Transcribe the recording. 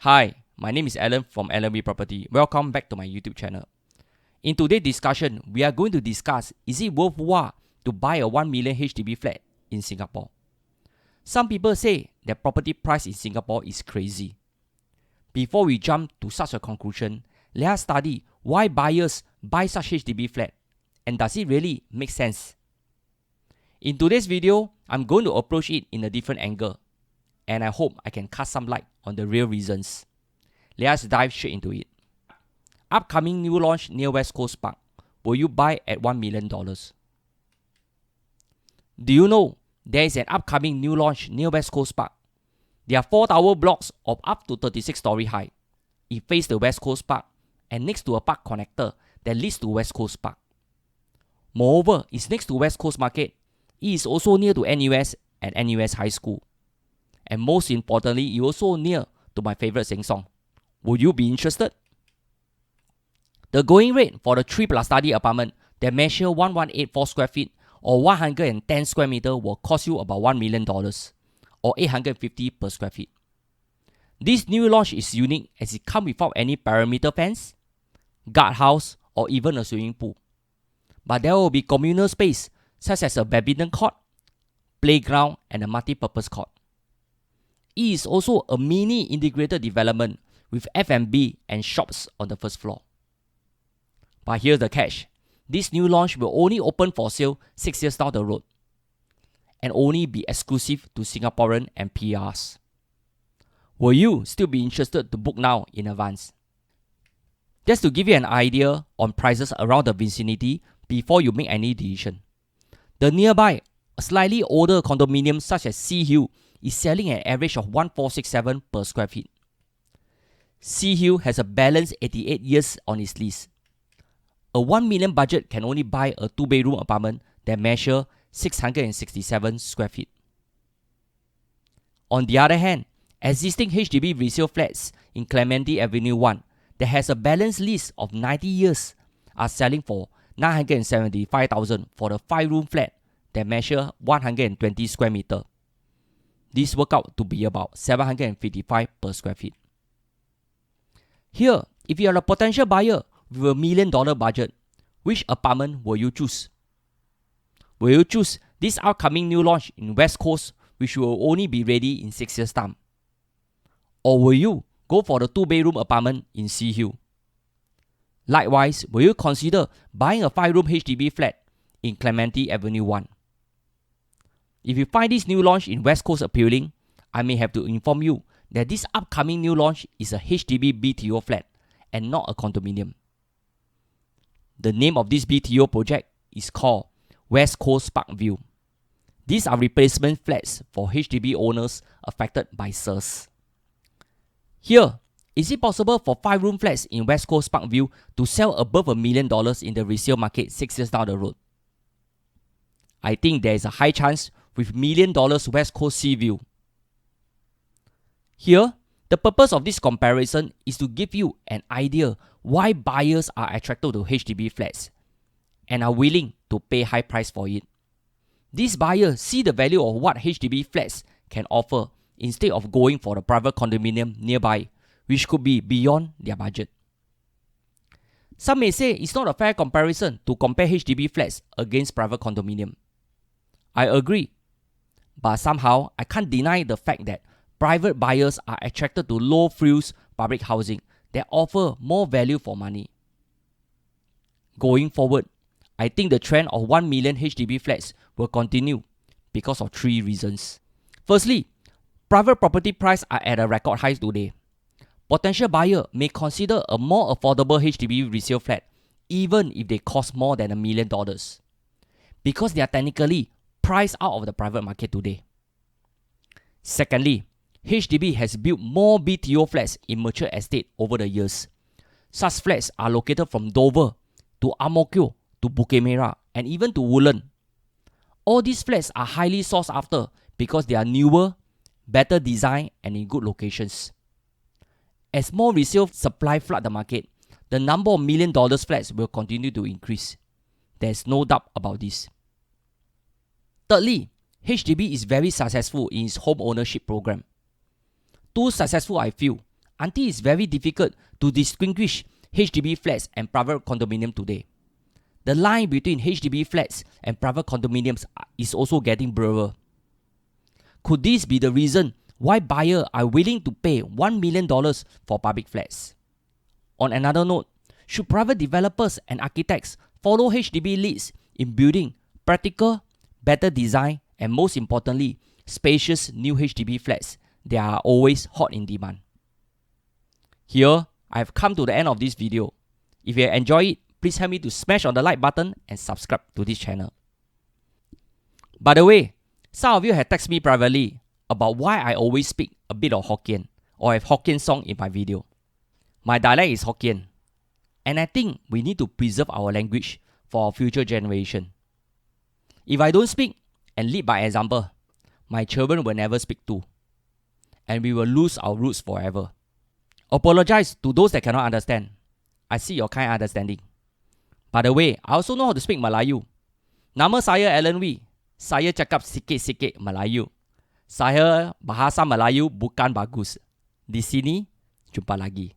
Hi, my name is Alan from LMB Property. Welcome back to my YouTube channel. In today's discussion, we are going to discuss, is it worthwhile to buy a 1 million HDB flat in Singapore? Some people say that property price in Singapore is crazy. Before we jump to such a conclusion, let us study why buyers buy such HDB flat, and does it really make sense? In today's video, I'm going to approach it in a different angle, and I hope I can cast some light on the real reasons. Let us dive straight into it. Upcoming new launch near West Coast Park. Will you buy at $1 million? Do you know there is an upcoming new launch near West Coast Park? There are 4 tower blocks of up to 36 story high. It faces the West Coast Park and next to a park connector that leads to West Coast Park. Moreover, it's next to West Coast Market. It is also near to NUS and NUS High School. And most importantly, it's also near to my favorite Sheng Siong. Would you be interested? The going rate for the 3+ study apartment that measure 1184 square feet or 110 square meter will cost you about $1 million or $850 per square feet. This new launch is unique as it comes without any perimeter fence, guardhouse, or even a swimming pool. But there will be communal space such as a badminton court, playground, and a multi-purpose court. It is also a mini integrated development with F&B and shops on the first floor. But here's the catch. This new launch will only open for sale 6 years down the road and only be exclusive to Singaporean and PRs. Will you still be interested to book now in advance? Just to give you an idea on prices around the vicinity before you make any decision. The nearby, a slightly older condominium such as Sea Hill is selling an average of 1467 per square feet. Sea Hill has a balanced 88 years on its lease. A 1 million budget can only buy a 2-bedroom apartment that measure 667 square feet. On the other hand, existing HDB resale flats in Clementi Avenue 1 that has a balanced lease of 90 years are selling for 975,000 for the 5-room flat that measure 120 square meter. This works out to be about 755 per square feet. Here, if you are a potential buyer with $1 million budget, which apartment will you choose? Will you choose this upcoming new launch in West Coast, which will only be ready in 6 years' time? Or will you go for the 2-bedroom apartment in Sea Hill? Likewise, will you consider buying a 5-room HDB flat in Clementi Avenue 1? If you find this new launch in West Coast appealing, I may have to inform you that this upcoming new launch is a HDB BTO flat and not a condominium. The name of this BTO project is called West Coast Park View. These are replacement flats for HDB owners affected by SARS. Here, is it possible for 5-room flats in West Coast Park View to sell above $1 million in the resale market 6 years down the road? I think there is a high chance with $1 million West Coast Sea View. Here, the purpose of this comparison is to give you an idea why buyers are attracted to HDB flats and are willing to pay high price for it. These buyers see the value of what HDB flats can offer instead of going for the private condominium nearby, which could be beyond their budget. Some may say it's not a fair comparison to compare HDB flats against private condominium. I agree, but somehow I can't deny the fact that private buyers are attracted to low-frills public housing that offer more value for money. Going forward, I think the trend of 1 million HDB flats will continue because of 3 reasons. Firstly, private property prices are at a record high today. Potential buyer may consider a more affordable HDB resale flat even if they cost more than $1 million because they are technically priced out of the private market today. Secondly, HDB has built more BTO flats in mature estate over the years. Such flats are located from Dover to Ang Mo Kio to Bukit Merah and even to Woodland. All these flats are highly sought after because they are newer, better design, and in good locations. As more resale supply flood the market, the number of $1 million flats will continue to increase. There's no doubt about this. Thirdly, HDB is very successful in its home ownership program. Too successful, I feel, until it's very difficult to distinguish HDB flats and private condominium today. The line between HDB flats and private condominiums is also getting blurred. Could this be the reason why buyers are willing to pay $1 million for public flats? On another note, should private developers and architects follow HDB leads in building practical, better design, and most importantly, spacious new HDB flats that are always hot in demand? Here, I have come to the end of this video. If you enjoy it, please help me to smash on the like button and subscribe to this channel. By the way, some of you have texted me privately about why I always speak a bit of Hokkien or have Hokkien song in my video. My dialect is Hokkien, and I think we need to preserve our language for our future generation. If I don't speak and lead by example, my children will never speak too, and we will lose our roots forever. Apologize to those that cannot understand. I see your kind understanding. By the way, I also know how to speak Melayu. Nama saya Alan Wee. Saya cakap sikit-sikit Melayu. Saya bahasa Melayu bukan bagus. Di sini, jumpa lagi.